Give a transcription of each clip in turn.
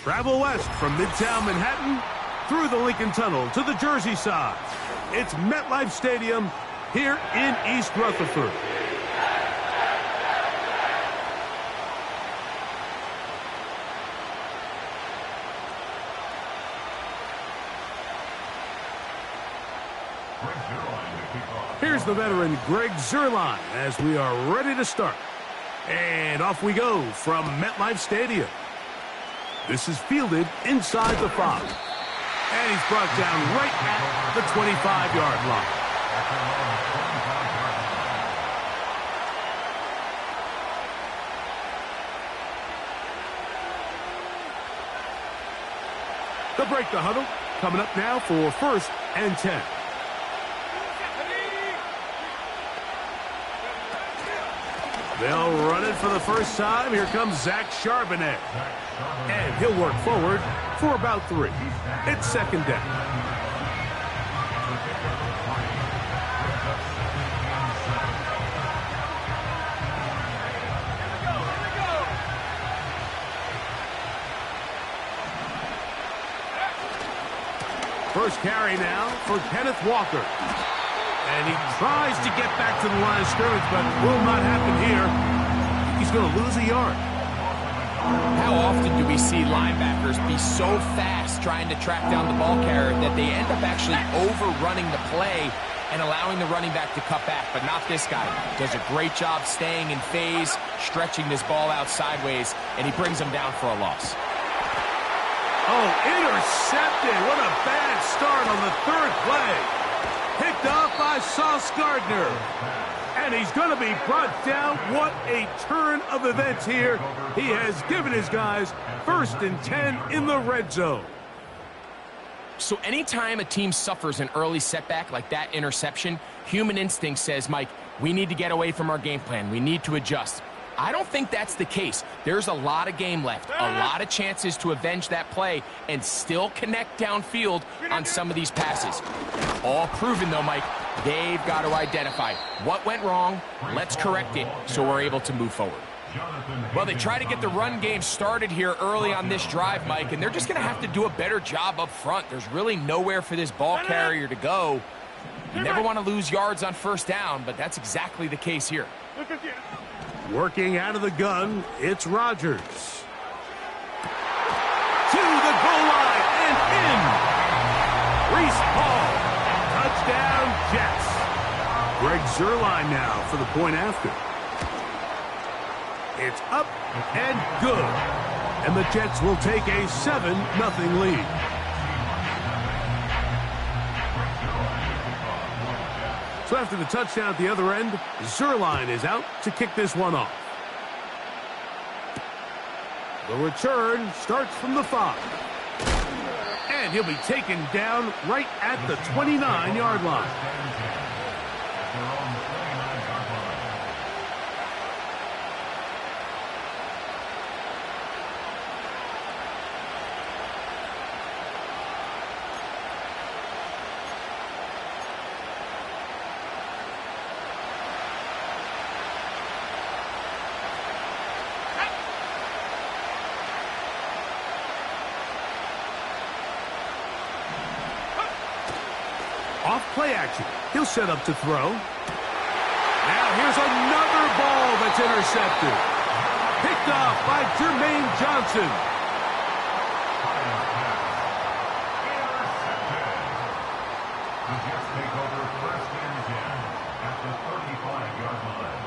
Travel west from Midtown Manhattan through the Lincoln Tunnel to the Jersey side. It's MetLife Stadium here in East Rutherford. Here's the veteran Greg Zuerlein as we are ready to start. And off we go from MetLife Stadium. This is fielded inside the 5. And he's brought down right at the 25-yard line. They'll break the huddle. Coming up now for 1st and 10. They'll run it for the first time. Here comes Zach Charbonnet. And he'll work forward for about 3. It's 2nd down. First carry now for Kenneth Walker. And he tries to get back to the line of scrimmage, but will not happen here. He's going to lose a yard. How often do we see linebackers be so fast trying to track down the ball carrier that they end up actually overrunning the play and allowing the running back to cut back? But not this guy. Does a great job staying in phase, stretching this ball out sideways, and he brings him down for a loss. Oh, intercepted. What a bad start on the 3rd play. Picked off by Sauce Gardner. And he's going to be brought down. What a turn of events here. He has given his guys 1st and 10 in the red zone. So anytime a team suffers an early setback like that interception, human instinct says, Mike, we need to get away from our game plan. We need to adjust. I don't think that's the case. There's a lot of game left, a lot of chances to avenge that play and still connect downfield on some of these passes. All proven, though, Mike, they've got to identify what went wrong, let's correct it so we're able to move forward. Well, they try to get the run game started here early on this drive, Mike, and they're just going to have to do a better job up front. There's really nowhere for this ball carrier to go. You never want to lose yards on 1st down, but that's exactly the case here. Working out of the gun, it's Rodgers. To the goal line and in. Reese Hall. Touchdown, Jets. Greg Zuerlein now for the point after. It's up and good. And the Jets will take a 7-0 lead. So after the touchdown at the other end, Zuerlein is out to kick this one off. The return starts from the 5. And he'll be taken down right at the 29-yard line. Off play action. He'll set up to throw. Now here's another ball that's intercepted. Picked off by Jermaine Johnson. The Jets take over 1st and 10 at the 35-yard line.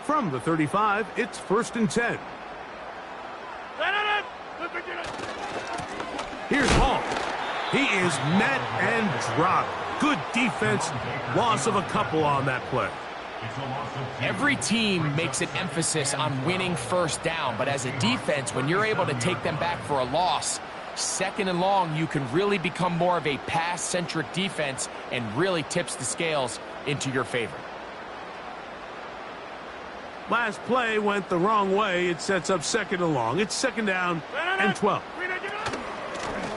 From the 35, it's 1st and 10. Here's Hall. He is met and dropped. Good defense. Loss of a couple on that play. Every team makes an emphasis on winning 1st down, but as a defense, when you're able to take them back for a loss, 2nd and long, you can really become more of a pass-centric defense and really tips the scales into your favor. Last play went the wrong way. It sets up 2nd and long. It's 2nd down and 12.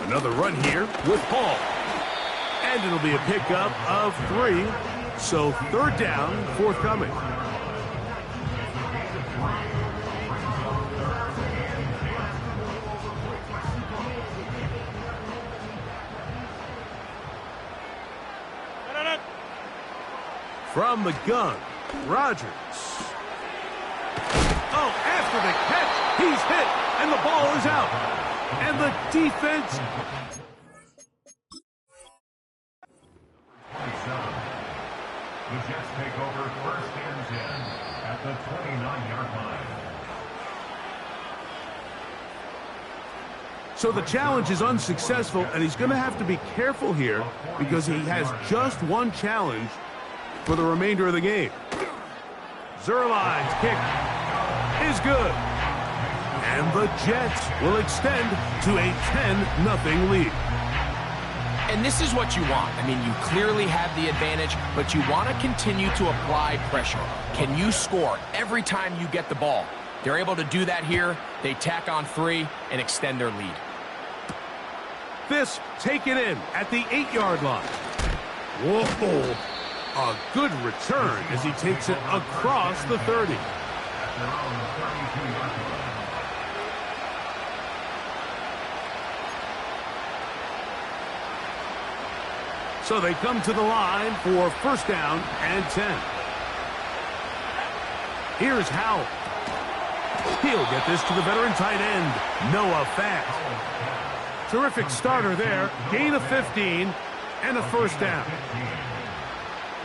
Another run here with Hall. And it'll be a pickup of 3. So 3rd down, forthcoming. From the gun, Rodgers. Oh, after the catch, he's hit, and the ball is out. And the defense... 27. The Jets take over first and 10 at the 29-yard line. So the challenge is unsuccessful, and he's going to have to be careful here because he has just one challenge for the remainder of the game. Zerline's kick is good. And the Jets will extend to a 10-0 lead. And this is what you want. I mean, you clearly have the advantage, but you want to continue to apply pressure. Can you score every time you get the ball? They're able to do that here. They tack on 3 and extend their lead. This taken in at the 8-yard line. Whoa. A good return as he takes it across the 30. So they come to the line for first down and 10. Here's Howell. He'll get this to the veteran tight end, Noah Fant. Terrific starter there. Gain of 15 and a first down.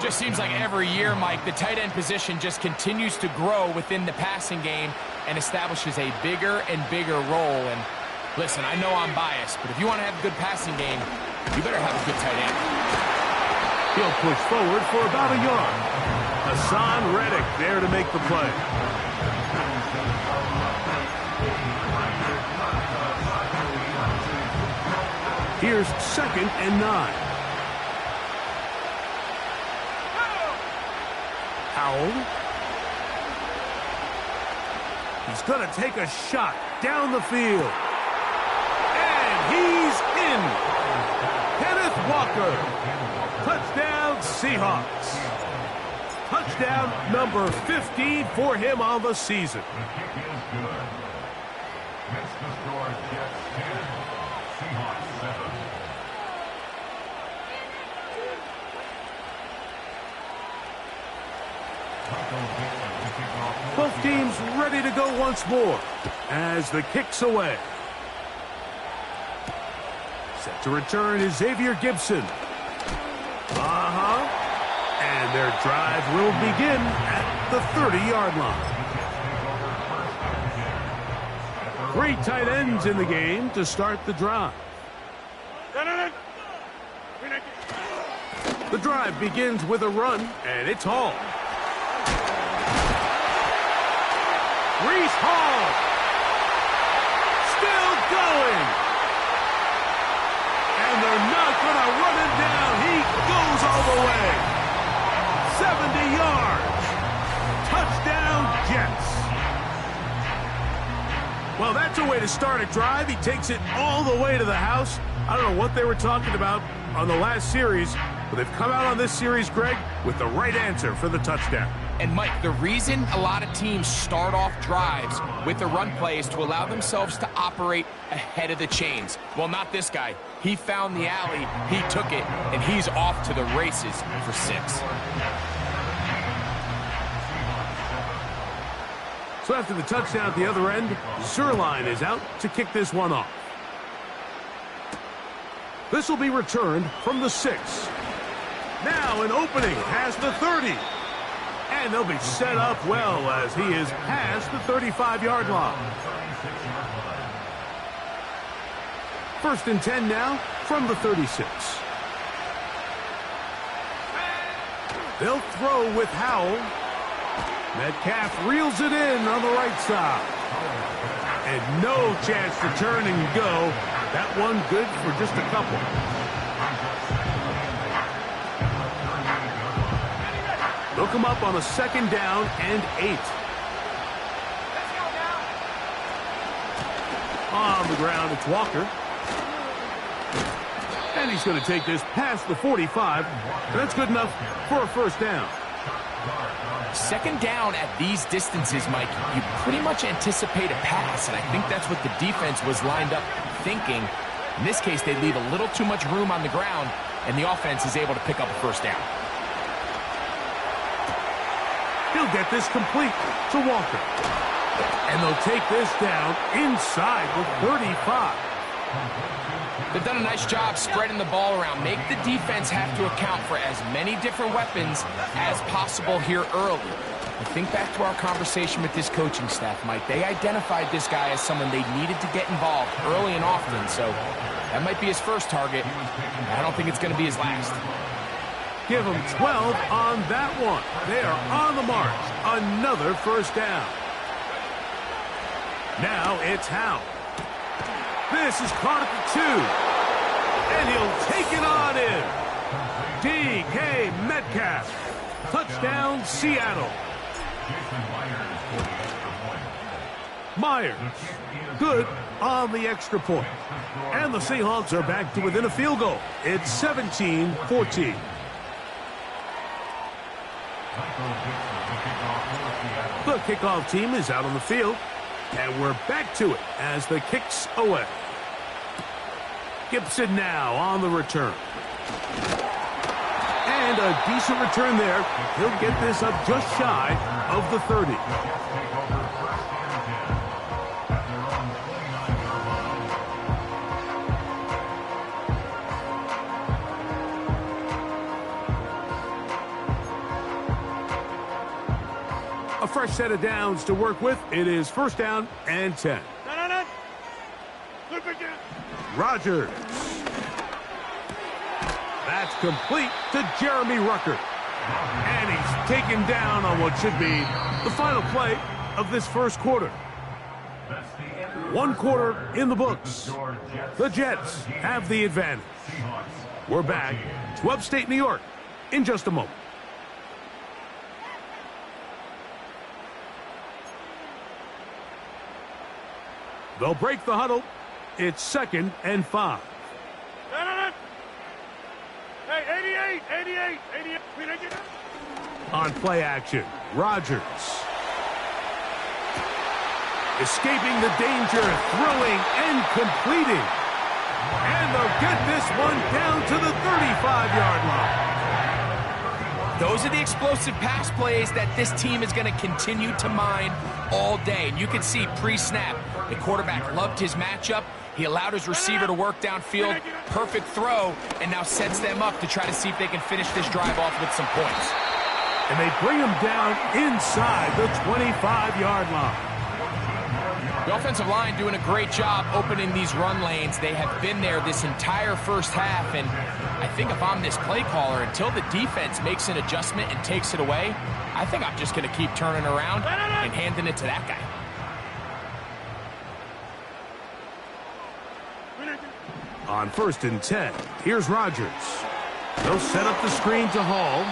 Just seems like every year, Mike, the tight end position just continues to grow within the passing game and establishes a bigger and bigger role. And listen, I know I'm biased, but if you want to have a good passing game, you better have a good tight end. He'll push forward for about a yard. Hassan Reddick there to make the play. Here's 2nd and 9. Howell. He's going to take a shot down the field. And he's in. Kenneth Walker. Touchdown, Seahawks. Touchdown number 15 for him on the season. The kick is good. Makes the score Jets 10, Seahawks 7. Both teams ready to go once more as the kick's away. Set to return is Xavier Gibson. And their drive will begin at the 30-yard line. 3 tight ends in the game to start the drive. The drive begins with a run, and it's Hall. Reese Hall. Still going. And they're not going to run him down. He goes all the way. 70 yards. Touchdown, Jets. Well, that's a way to start a drive. He takes it all the way to the house. I don't know what they were talking about on the last series, but they've come out on this series, Greg, with the right answer for the touchdown. And, Mike, the reason a lot of teams start off drives with the run play is to allow themselves to operate ahead of the chains. Well, not this guy. He found the alley, he took it, and he's off to the races for 6. So after the touchdown at the other end, Zerline is out to kick this one off. This will be returned from the 6. Now an opening past the 30. And they'll be set up well as he is past the 35-yard line. 1st and 10 now from the 36. They'll throw with Howell. Metcalf reels it in on the right side. And no chance to turn and go. That one good for just a couple. They'll come up on a 2nd down and 8. On the ground, it's Walker. And he's going to take this past the 45. That's good enough for a first down. Second down at these distances, Mike, you pretty much anticipate a pass, and I think that's what the defense was lined up thinking. In this case, they leave a little too much room on the ground, and the offense is able to pick up a first down. He'll get this complete to Walker. And they'll take this down inside the 35. They've done a nice job spreading the ball around. Make the defense have to account for as many different weapons as possible here early. But think back to our conversation with this coaching staff, Mike. They identified this guy as someone they needed to get involved early and often, so that might be his first target. I don't think it's going to be his last. Give him 12 on that one. They are on the march. Another first down. Now it's Howe. This is caught at the 2. And he'll take it on in. D.K. Metcalf. Touchdown, Seattle. Myers. Good on the extra point. And the Seahawks are back to within a field goal. It's 17-14. The kickoff team is out on the field. And we're back to it as the kick's away. Gibson now on the return. And a decent return there. He'll get this up just shy of the 30. A fresh set of downs to work with. It is first down and 10. Rodgers. That's complete to Jeremy Ruckert. And he's taken down on what should be the final play of this first quarter. One quarter in the books. The Jets have the advantage. We're back to upstate New York in just a moment. They'll break the huddle. It's 2nd and 5. Hey, 88. On play action, Rodgers. Escaping the danger, throwing and completing. And they'll get this one down to the 35-yard line. Those are the explosive pass plays that this team is going to continue to mine all day. And you can see pre-snap, the quarterback loved his matchup. He allowed his receiver to work downfield. Perfect throw, and now sets them up to try to see if they can finish this drive off with some points. And they bring him down inside the 25-yard line. The offensive line doing a great job opening these run lanes. They have been there this entire first half, and I think if I'm this play caller, until the defense makes an adjustment and takes it away, I think I'm just going to keep turning around and handing it to that guy. On 1st and 10, here's Rodgers. They'll set up the screen to Hall,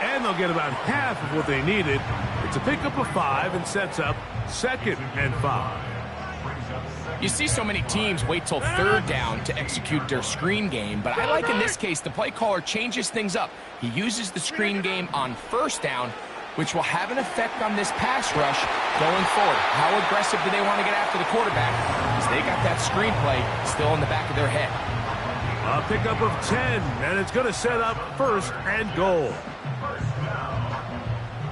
and they'll get about half of what they needed. It's a pickup of 5 and sets up 2nd and 5. You see so many teams wait till 3rd down to execute their screen game, but I like in this case the play caller changes things up. He uses the screen game on 1st down, which will have an effect on this pass rush going forward. How aggressive do they want to get after the quarterback? Because they got that screenplay still in the back of their head. A pickup of 10, and it's going to set up 1st and goal.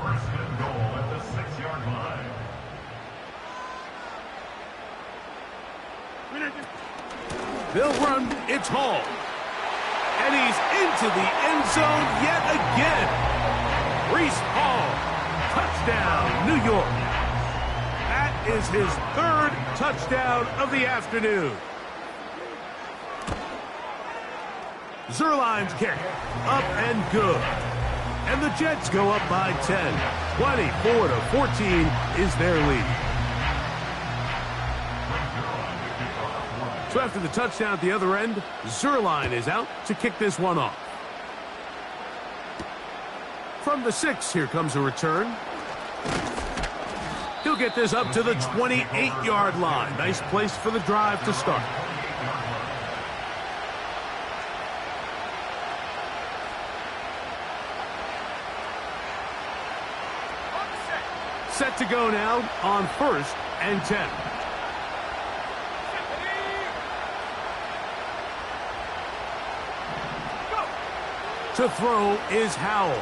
First and goal at the 6-yard line. They'll run, it's Hall. And he's into the end zone yet again. Breece Hall, touchdown, New York. That is his 3rd touchdown of the afternoon. Zerline's kick, up and good. And the Jets go up by 10. 24-14 is their lead. So after the touchdown at the other end, Zerline is out to kick this one off. From the 6, here comes a return. He'll get this up to the 28-yard line. Nice place for the drive to start. Set to go now on 1st and 10. To throw is Howell.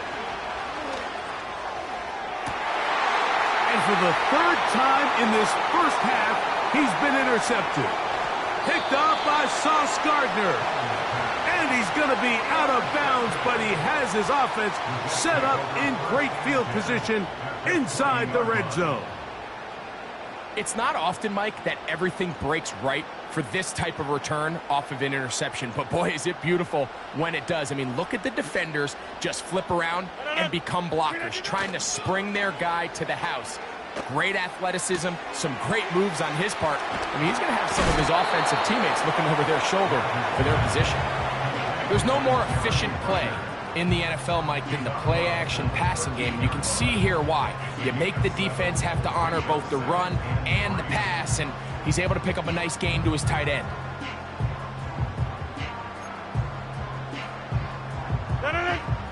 And for the 3rd time in this first half, he's been intercepted. Picked off by Sauce Gardner. And he's going to be out of bounds, but he has his offense set up in great field position inside the red zone. It's not often, Mike, that everything breaks right for this type of return off of an interception. But boy, is it beautiful when it does. I mean, look at the defenders just flip around and become blockers, trying to spring their guy to the house. Great athleticism, some great moves on his part. I mean, he's going to have some of his offensive teammates looking over their shoulder for their position. There's no more efficient play in the NFL, Mike, than the play-action passing game. And you can see here why. You make the defense have to honor both the run and the pass, and he's able to pick up a nice gain to his tight end.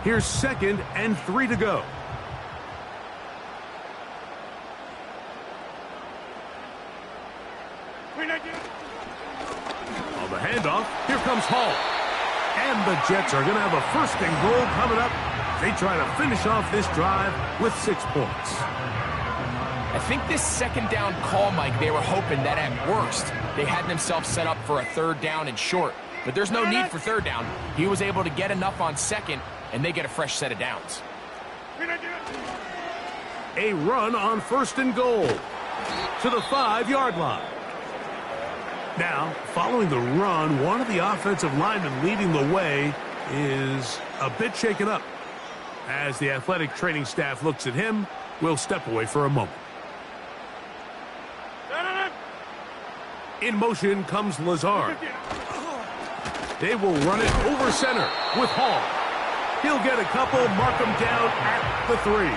Here's 2nd and 3 to go. On the handoff, here comes Hall. And the Jets are going to have a 1st and goal coming up. They try to finish off this drive with 6 points. I think this 2nd down call, Mike, they were hoping that at worst they had themselves set up for a 3rd down and short. But there's no need for 3rd down. He was able to get enough on 2nd, and they get a fresh set of downs. A run on 1st and goal to the 5-yard line. Now, following the run, one of the offensive linemen leading the way is a bit shaken up. As the athletic training staff looks at him, we'll step away for a moment. In motion comes Lazard. They will run it over center with Hall. He'll get a couple, mark him down at the 3.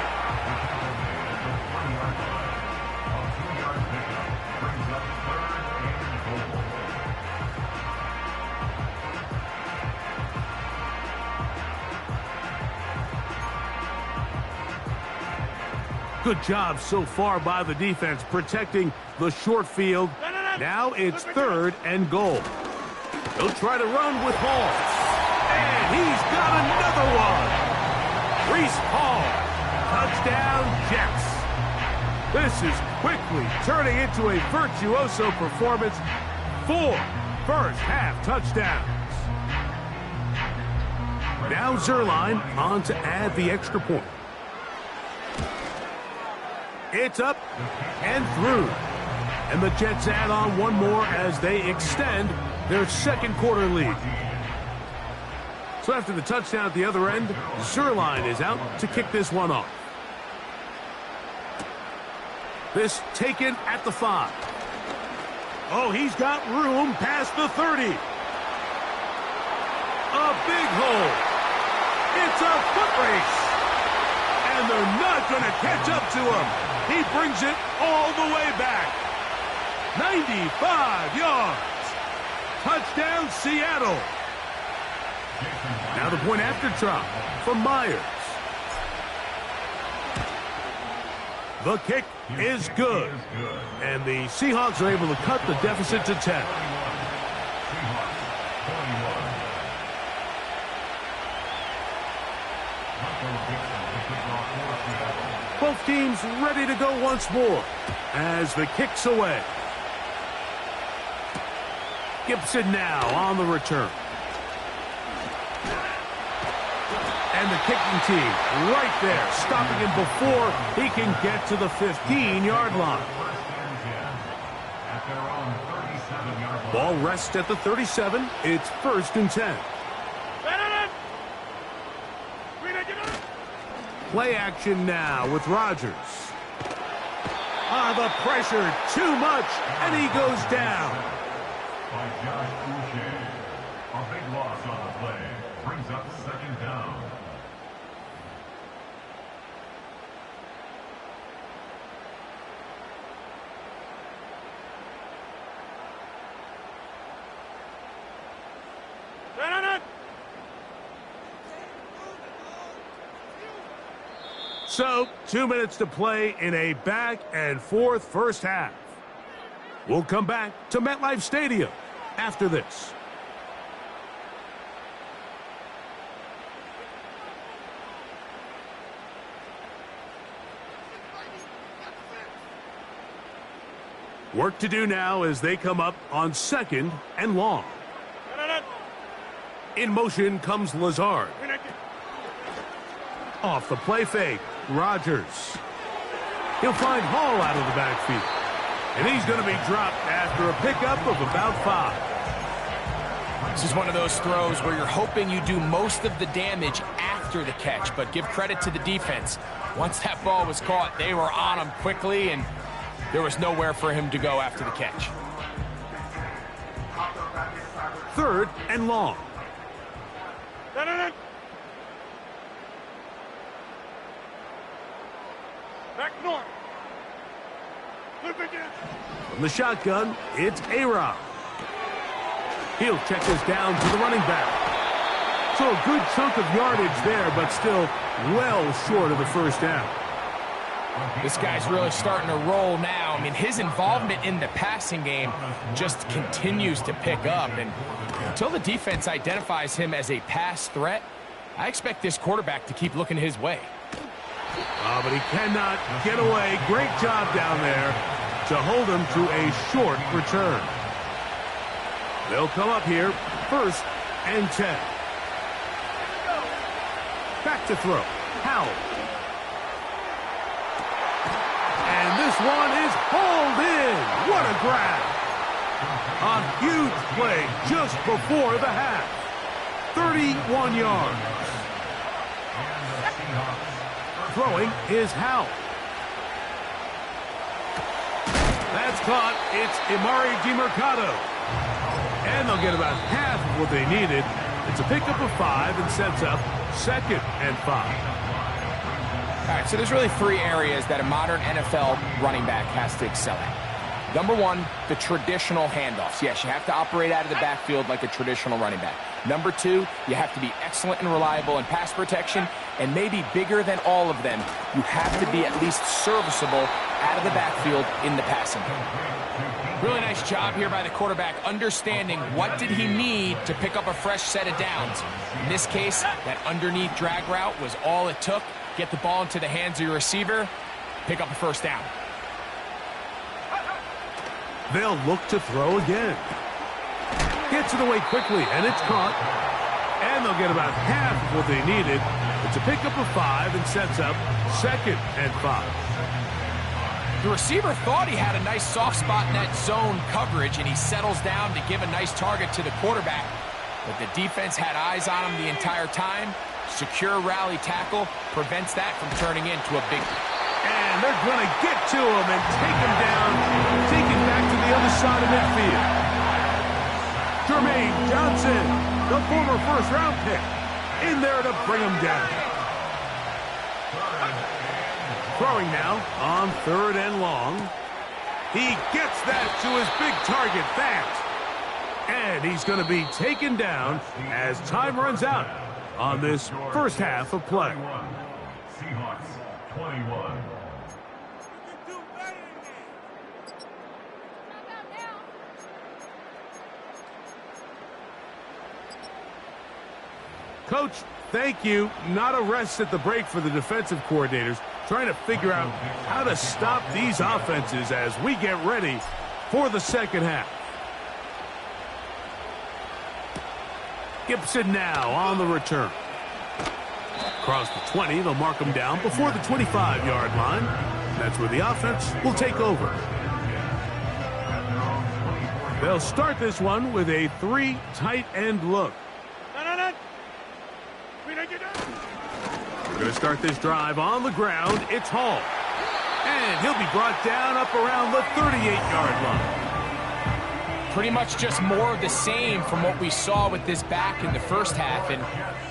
Good job so far by the defense protecting the short field. Now it's 3rd and goal. They'll try to run with Hall. And he's got another one. Reese Hall. Touchdown, Jets. This is quickly turning into a virtuoso performance. 4 first-half touchdowns. Now Zerline on to add the extra point. It's up and through. And the Jets add on one more as they extend their 2nd quarter lead. So after the touchdown at the other end, Zerline is out to kick this one off. This taken at the 5. Oh, he's got room past the 30. A big hole. It's a foot race. And they're not going to catch up to him. He brings it all the way back. 95 yards. Touchdown, Seattle. Now the point after try from Myers. The kick is good. And the Seahawks are able to cut the deficit to 10. Both teams ready to go once more as the kick's away. Gibson now on the return. And the kicking team right there, stopping him before he can get to the 15-yard line. Ball rests at the 37. It's 1st and 10. Play action now with Rodgers. The pressure, too much, and he goes down. By Josh Boucher. A big loss on the play. Brings up 2nd down. So, 2 minutes to play in a back-and-forth first half. We'll come back to MetLife Stadium after this. Work to do now as they come up on 2nd and long. In motion comes Lazard. Off the play fake, Rodgers. He'll find Hall out of the backfield. And he's going to be dropped after a pickup of about 5. This is one of those throws where you're hoping you do most of the damage after the catch, but give credit to the defense. Once that ball was caught, they were on him quickly, and there was nowhere for him to go after the catch. 3rd and long. Back north. From the shotgun, it's A-Rob. He'll check this down to the running back. So a good chunk of yardage there, but still well short of the first down. This guy's really starting to roll now. I mean, his involvement in the passing game just continues to pick up. And until the defense identifies him as a pass threat, I expect this quarterback to keep looking his way. But he cannot get away. Great job down there to hold him to a short return. They'll come up here, 1st and 10. Back to throw. Howell. And this one is hauled in. What a grab. A huge play just before the half. 31 yards. Throwing is Howell. That's caught. It's Imari DiMercado. And they'll get about half of what they needed. It's a pickup of 5 and sets up 2nd and 5. All right, so there's really 3 areas that a modern NFL running back has to excel at. Number 1, the traditional handoffs. Yes, you have to operate out of the backfield like a traditional running back. Number 2, you have to be excellent and reliable in pass protection, and maybe bigger than all of them, you have to be at least serviceable out of the backfield in the passing game. Really nice job here by the quarterback, understanding what did he need to pick up a fresh set of downs. In this case, that underneath drag route was all it took. Get the ball into the hands of your receiver, pick up a first down. They'll look to throw again. Gets it away quickly, and it's caught. And they'll get about half of what they needed. It's a pickup of 5 and sets up 2nd and 5. The receiver thought he had a nice soft spot in that zone coverage, and he settles down to give a nice target to the quarterback. But the defense had eyes on him the entire time. Secure rally tackle prevents that from turning into a big... And they're going to get to him and take him down, take him back to the other side of midfield. Jermaine Johnson, the former first-round pick, in there to bring him down. Throwing now on 3rd and long. He gets that to his big target fast. And he's going to be taken down as time runs out on this first half of play. Seahawks 21. Coach, thank you. Not a rest at the break for the defensive coordinators, trying to figure out how to stop these offenses as we get ready for the second half. Gibson now on the return. Across the 20, they'll mark him down before the 25-yard line. That's where the offense will take over. They'll start this one with a 3 tight end look. We're going to start this drive on the ground. It's Hall. And he'll be brought down up around the 38-yard line. Pretty much just more of the same from what we saw with this back in the first half. And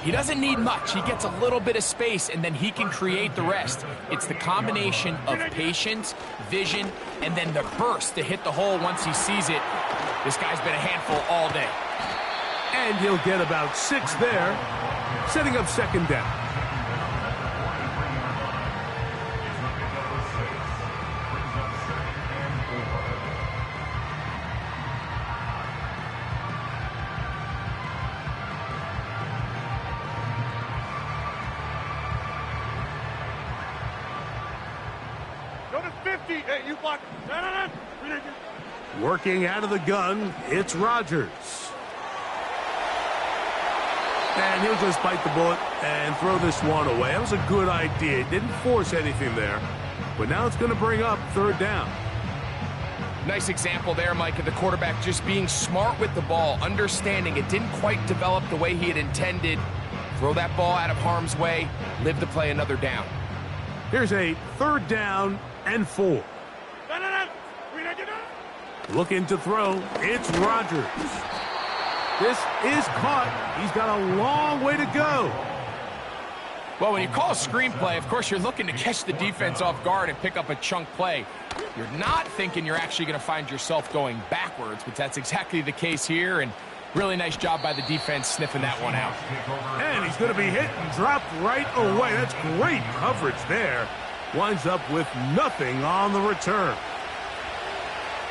he doesn't need much. He gets a little bit of space, and then he can create the rest. It's the combination of patience, vision, and then the burst to hit the hole once he sees it. This guy's been a handful all day. And he'll get about 6 there, setting up second down. Go to 50. Hey, you block. No. Working out of the gun, it's Rodgers. And he'll just bite the bullet and throw this one away. That was a good idea. Didn't force anything there. But now it's going to bring up third down. Nice example there, Mike, of the quarterback just being smart with the ball, understanding it didn't quite develop the way he had intended. Throw that ball out of harm's way, live to play another down. Here's a third down and 4. No. Looking to throw, it's Rodgers. This is caught. He's got a long way to go. Well, when you call a screenplay, of course, you're looking to catch the defense off guard and pick up a chunk play. You're not thinking you're actually going to find yourself going backwards, but that's exactly the case here, and really nice job by the defense sniffing that one out. And he's going to be hit and dropped right away. That's great coverage there. Winds up with nothing on the return.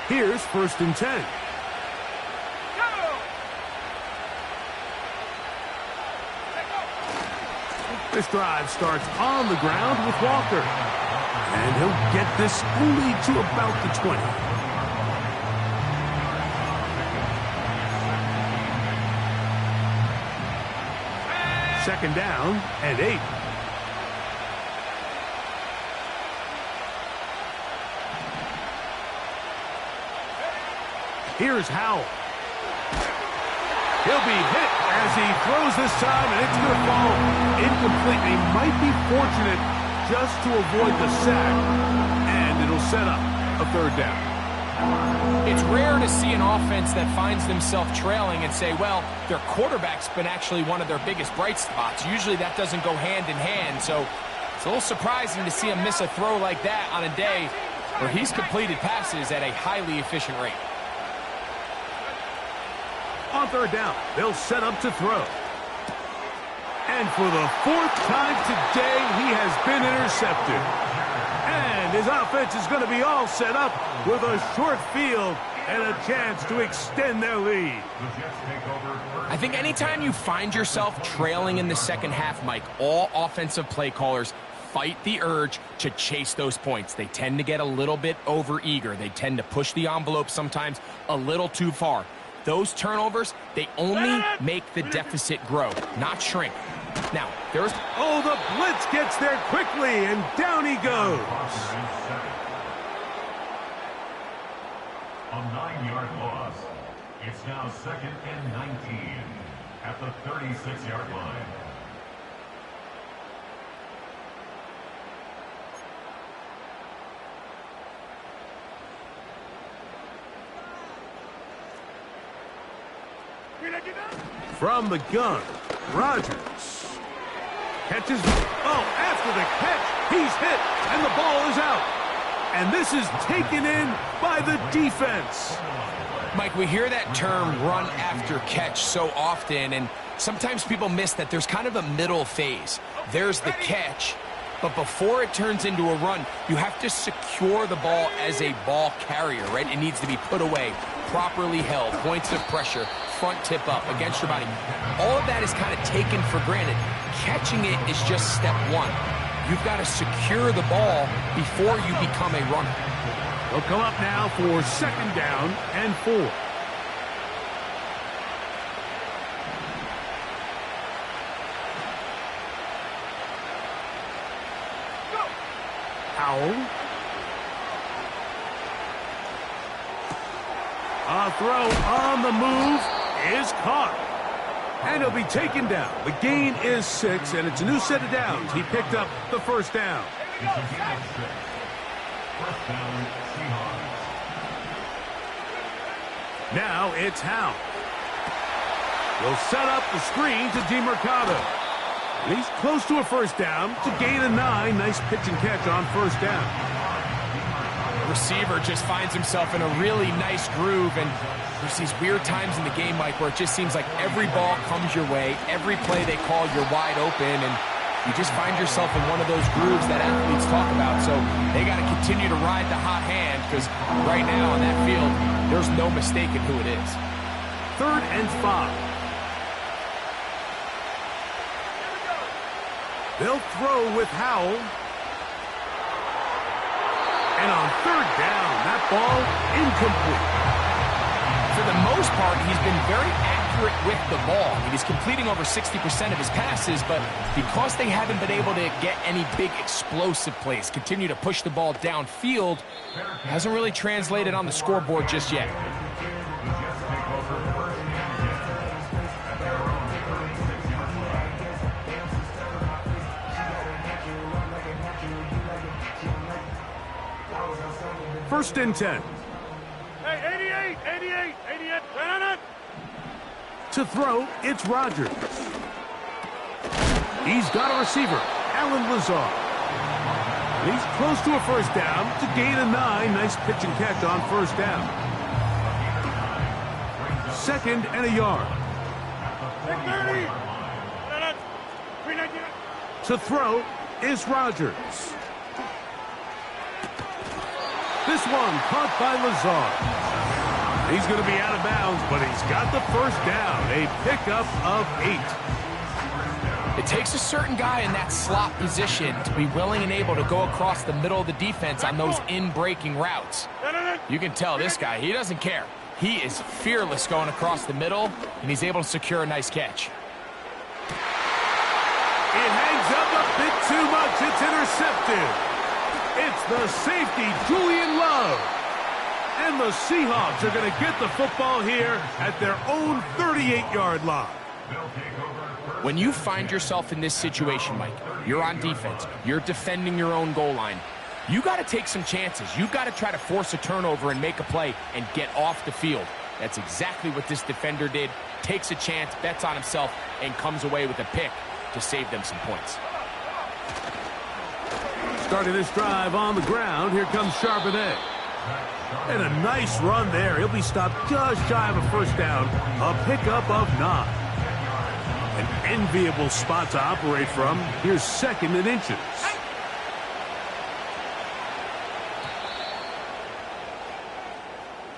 Here's 1st and 10. This drive starts on the ground with Walker. And he'll get this only to about the 20. Second down and 8. Here's Howell. He'll be hit as he throws this time, and it's going to fall incomplete. He might be fortunate just to avoid the sack, and it'll set up a third down. It's rare to see an offense that finds themselves trailing and say, well, their quarterback's been actually one of their biggest bright spots. Usually that doesn't go hand in hand, so it's a little surprising to see him miss a throw like that on a day where he's completed passes at a highly efficient rate. On third down, they'll set up to throw. And for the 4th time today, he has been intercepted. And his offense is going to be all set up with a short field and a chance to extend their lead. I think anytime you find yourself trailing in the second half, Mike, all offensive play callers fight the urge to chase those points. They tend to get a little bit overeager. They tend to push the envelope sometimes a little too far. Those turnovers, they only make the deficit grow, not shrink. Now, there's... Oh, the blitz gets there quickly, and down he goes. A 9-yard loss. It's now 2nd and 19 at the 36-yard line. From the gun, Rodgers catches. Oh, after the catch, he's hit, and the ball is out. And this is taken in by the defense. Mike, we hear that term run after catch so often, and sometimes people miss that there's kind of a middle phase. There's the catch, but before it turns into a run, you have to secure the ball as a ball carrier, right? It needs to be put away, properly held, points of pressure, front tip up against your body. All of that is kind of taken for granted. Catching it is just step one. You've got to secure the ball before you become a runner. They'll come up now for 2nd down and 4. Howell. A throw on the move is caught. And he'll be taken down. The gain is 6, and it's a new set of downs. He picked up the 1st down. Now it's Howell. He'll set up the screen to DeMercado. And he's close to a 1st down to gain a 9. Nice pitch and catch on 1st down. The receiver just finds himself in a really nice groove, and there's these weird times in the game, Mike, where it just seems like every ball comes your way, every play they call, you're wide open, and you just find yourself in one of those grooves that athletes talk about. So they got to continue to ride the hot hand, because right now on that field, there's no mistaking who it is. 3rd and 5. They'll throw with Howell. Football incomplete. For the most part, he's been very accurate with the ball. I mean, he's completing over 60% of his passes, but because they haven't been able to get any big explosive plays, continue to push the ball downfield, hasn't really translated on the scoreboard just yet. First and 10. Hey, 88. Run it. To throw, it's Rodgers. He's got a receiver, Alan Lazard. He's close to a first down to gain a 9. Nice pitch and catch on first down. 2nd and a yard. 30. Run it. 390. To throw is Rodgers. This one caught by Lazard. He's going to be out of bounds, but he's got the first down. A pickup of 8. It takes a certain guy in that slot position to be willing and able to go across the middle of the defense on those in-breaking routes. You can tell this guy, he doesn't care. He is fearless going across the middle, and he's able to secure a nice catch. It hangs up a bit too much. It's intercepted. It's the safety, Julian Love. And the Seahawks are going to get the football here at their own 38-yard line. When you find yourself in this situation, Mike, you're on defense, you're defending your own goal line, you got to take some chances. You've got to try to force a turnover and make a play and get off the field. That's exactly what this defender did. Takes a chance, bets on himself, and comes away with a pick to save them some points. Starting this drive on the ground, here comes Charbonnet. And a nice run there. He'll be stopped just shy of a first down. A pickup of 9. An enviable spot to operate from. Here's 2nd and inches.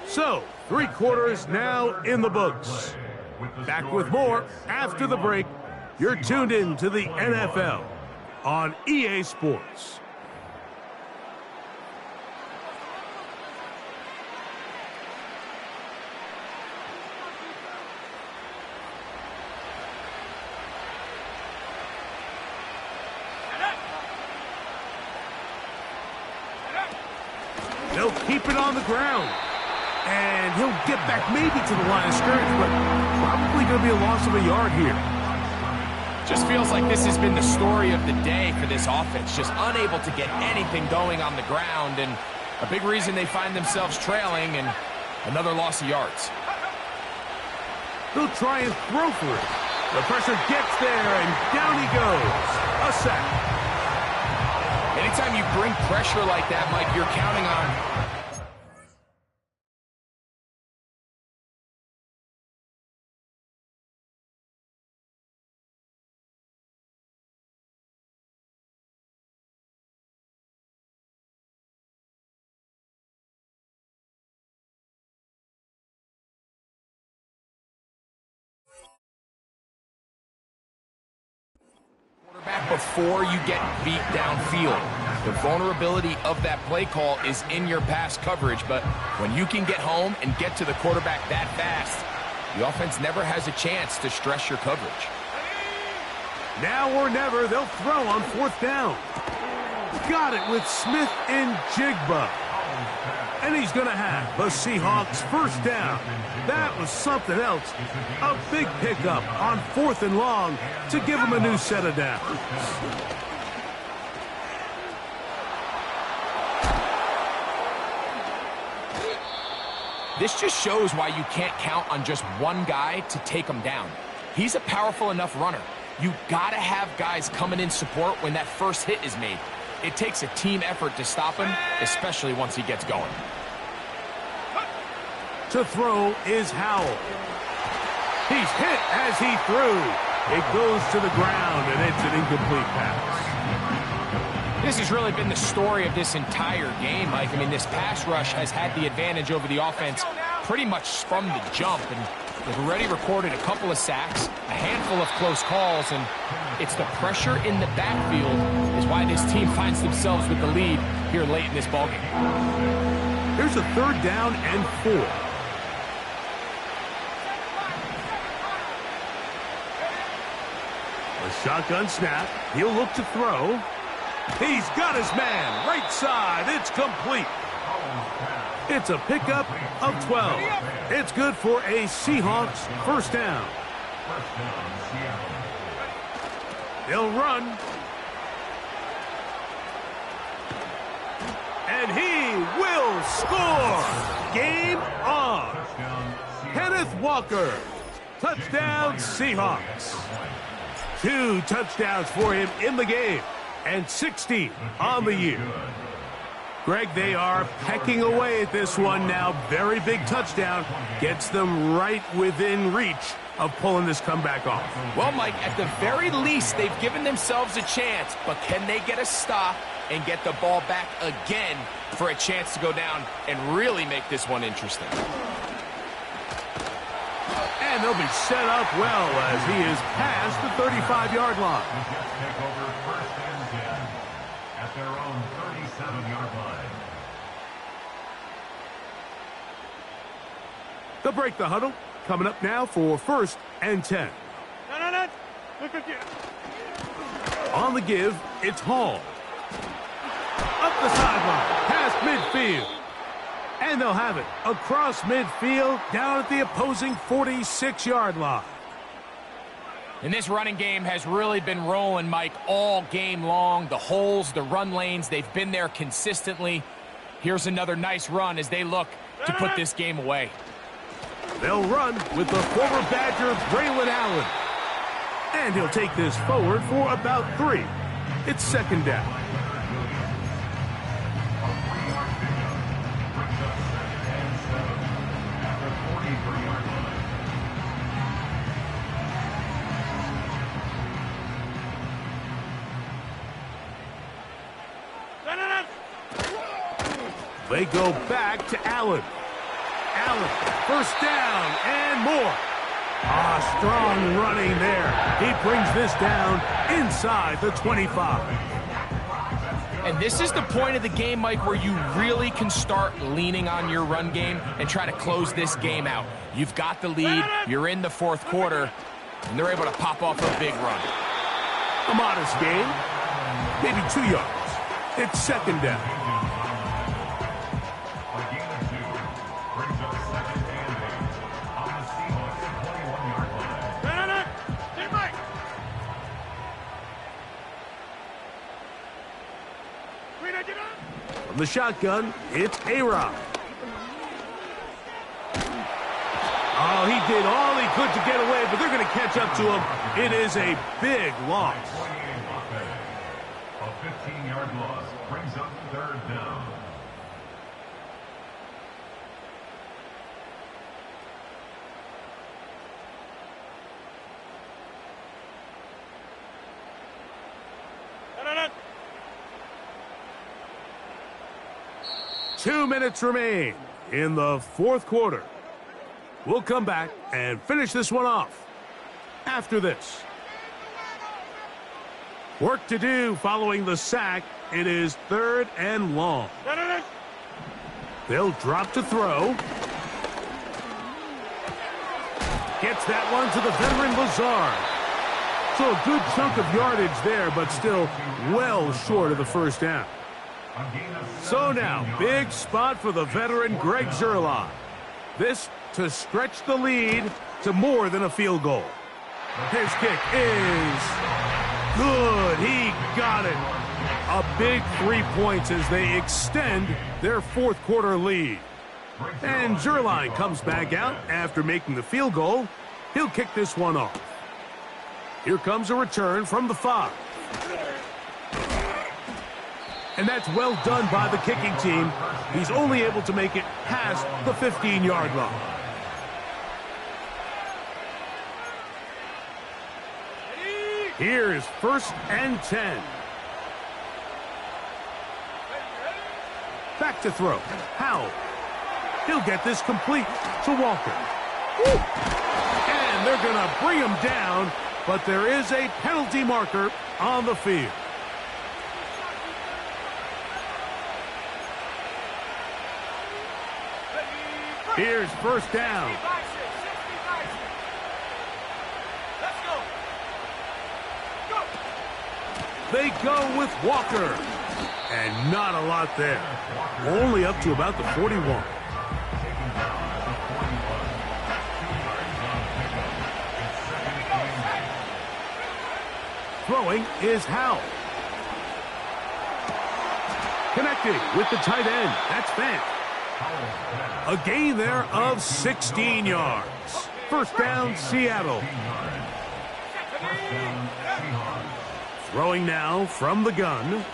So, 3 quarters now in the books. Back with more after the break. You're tuned in to the NFL on EA Sports. They'll keep it on the ground. And he'll get back maybe to the line of scrimmage, but probably going to be a loss of a yard here. Just feels like this has been the story of the day for this offense. Just unable to get anything going on the ground, and a big reason they find themselves trailing, and another loss of yards. They'll try and throw for it. The pressure gets there, and down he goes. A sack. Anytime you bring pressure like that, Mike, you're counting on back before you get beat downfield. The vulnerability of that play call is in your pass coverage, but when you can get home and get to the quarterback that fast, the offense never has a chance to stress your coverage. Now or never, they'll throw on 4th down. Got it with Smith and Jigba. And he's going to have the Seahawks first down. That was something else. A big pickup on 4th and long to give them a new set of downs. This just shows why you can't count on just one guy to take him down. He's a powerful enough runner. You got to have guys coming in support when that first hit is made. It takes a team effort to stop him, especially once he gets going. To throw is Howell. He's hit as he threw. It goes to the ground, and it's an incomplete pass. This has really been the story of this entire game, Mike. I mean, this pass rush has had the advantage over the offense pretty much from the jump, and they've already recorded a couple of sacks, a handful of close calls, and it's the pressure in the backfield is why this team finds themselves with the lead here late in this ballgame. Here's a 3rd down and 4. A shotgun snap. He'll look to throw. He's got his man. Right side. It's complete. It's a pickup of 12. It's good for a Seahawks 1st down. They'll run. And he will score. Game on. Kenneth Walker. Touchdown Seahawks. 2 touchdowns for him in the game. And 60 on the year. Greg, they are pecking away at this one now. Very big touchdown. Gets them right within reach of pulling this comeback off. Well, Mike, at the very least, they've given themselves a chance. But can they get a stop and get the ball back again for a chance to go down and really make this one interesting? And they'll be set up well as he is past the 35-yard line. The Jets take over 1st and 10 at their own 37-yard line. They'll break the huddle. Coming up now for 1st and 10. No. Look again. On the give, it's Hall. Up the sideline, past midfield. And they'll have it across midfield, down at the opposing 46-yard line. And this running game has really been rolling, Mike, all game long. The holes, the run lanes, they've been there consistently. Here's another nice run as they look to put this game away. They'll run with the former Badger, Braylon Allen. And he'll take this forward for about 3. It's 2nd down. They go back to Allen. Allen, 1st down and more. Strong running there. He brings this down inside the 25. And this is the point of the game, Mike, where you really can start leaning on your run game and try to close this game out. You've got the lead, you're in the 4th quarter, and they're able to pop off a big run. A modest gain, maybe 2 yards. It's 2nd down. A gain of 2 brings up 2nd and 8 on the Seahawks 21-yard line. No. Stay back. From the shotgun, it's A-Rod. Oh, he did all he could to get away, but they're going to catch up to him. It is a big loss. A 15-yard loss brings up 3rd down. No. 2 minutes remain in the 4th quarter. We'll come back and finish this one off after this. Work to do following the sack. It is 3rd and long. No. They'll drop to throw. Gets that one to the veteran Lazard. So a good chunk of yardage there, but still well short of the 1st down. So now, big spot for the veteran Greg Zuerlein. This to stretch the lead to more than a field goal. His kick is good. He got it. A big 3 points as they extend their 4th quarter lead. And Zuerlein comes back out after making the field goal. He'll kick this one off. Here comes a return from the 5. And that's well done by the kicking team. He's only able to make it past the 15-yard line. Here's 1st and 10. Back to throw. Howell. He'll get this complete to Walker. Woo! And they're going to bring him down, but there is a penalty marker on the field. Here's first down. Let's go. Go. They go with Walker. And not a lot there. Only up to about the 41. Throwing is Howell. Connecting with the tight end. That's Fant. A gain there of 16 yards. First down, Seattle. Throwing now from the gun.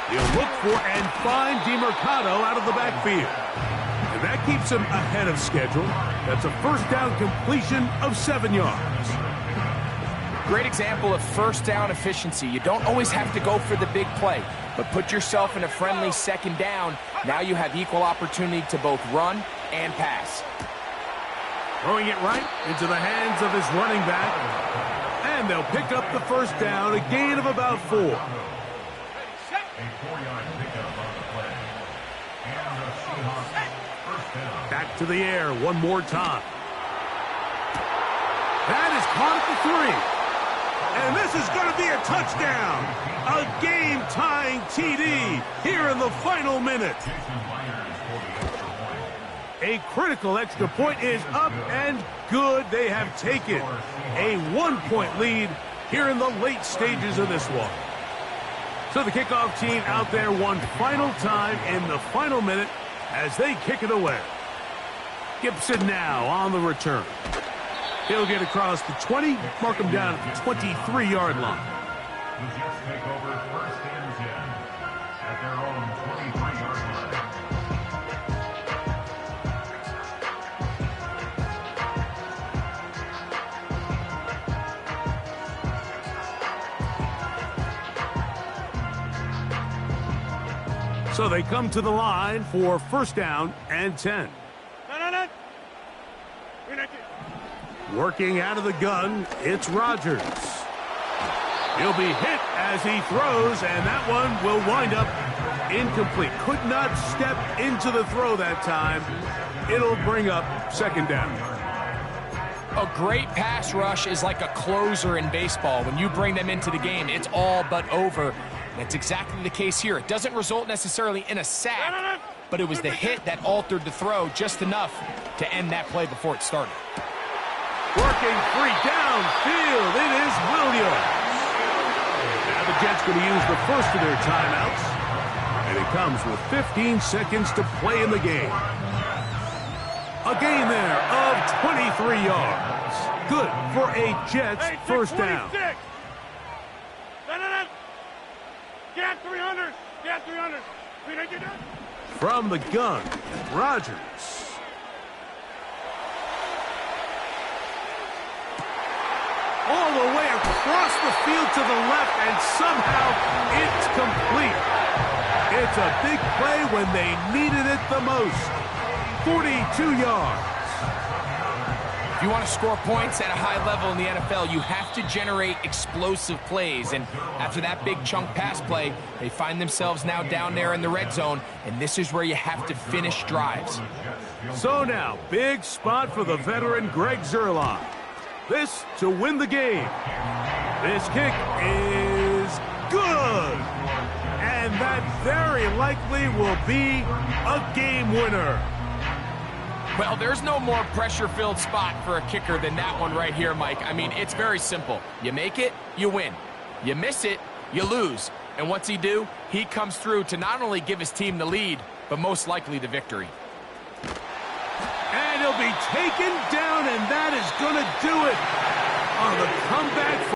He'll look for and find DeMercado out of the backfield. And that keeps him ahead of schedule. That's a first down completion of 7 yards. Great example of first down efficiency. You don't always have to go for the big play, but put yourself in a friendly second down. Now you have equal opportunity to both run and pass. Throwing it right into the hands of his running back. And they'll pick up the first down, a gain of about 4. A 4-yard pickup on the play. And the Seahawks first down. Back to the air one more time. That is caught at the 3. And this is going to be a touchdown. A game-tying TD here in the final minute. A critical extra point is up and good. They have taken a 1-point lead here in the late stages of this one. So the kickoff team out there one final time in the final minute as they kick it away. Gibson now on the return. He'll get across the 20, mark him down at the 23-yard line. The Jets take over first and 10 at their own 23-yard line. So they come to the line for first down and 10. No. Working out of the gun, it's Rodgers. He'll be hit as he throws, and that one will wind up incomplete. Could not step into the throw that time. It'll bring up second down. A great pass rush is like a closer in baseball. When you bring them into the game, it's all but over. That's exactly the case here. It doesn't result necessarily in a sack, but it was the hit that altered the throw just enough to end that play before it started. Working free downfield, it is Williams. Now the Jets going to use the first of their timeouts, and it comes with 15 seconds to play in the game. A gain there of 23 yards. Good for a Jets first down. No. Get 300. Get 300. From the gun, Rodgers. All the way across the field to the left, and somehow it's complete. It's a big play when they needed it the most. 42 yards. If you want to score points at a high level in the NFL, you have to generate explosive plays. And after that big chunk pass play, they find themselves now down there in the red zone, and this is where you have to finish drives. So now, big spot for the veteran Greg Zuerlein. This to win the game. This kick is good. And that very likely will be a game winner. Well, there's no more pressure-filled spot for a kicker than that one right here, Mike. I mean, it's very simple. You make it, you win. You miss it, you lose. And what's he do? He comes through to not only give his team the lead, but most likely the victory. And he'll be taken down, and that is going to do it on the comeback.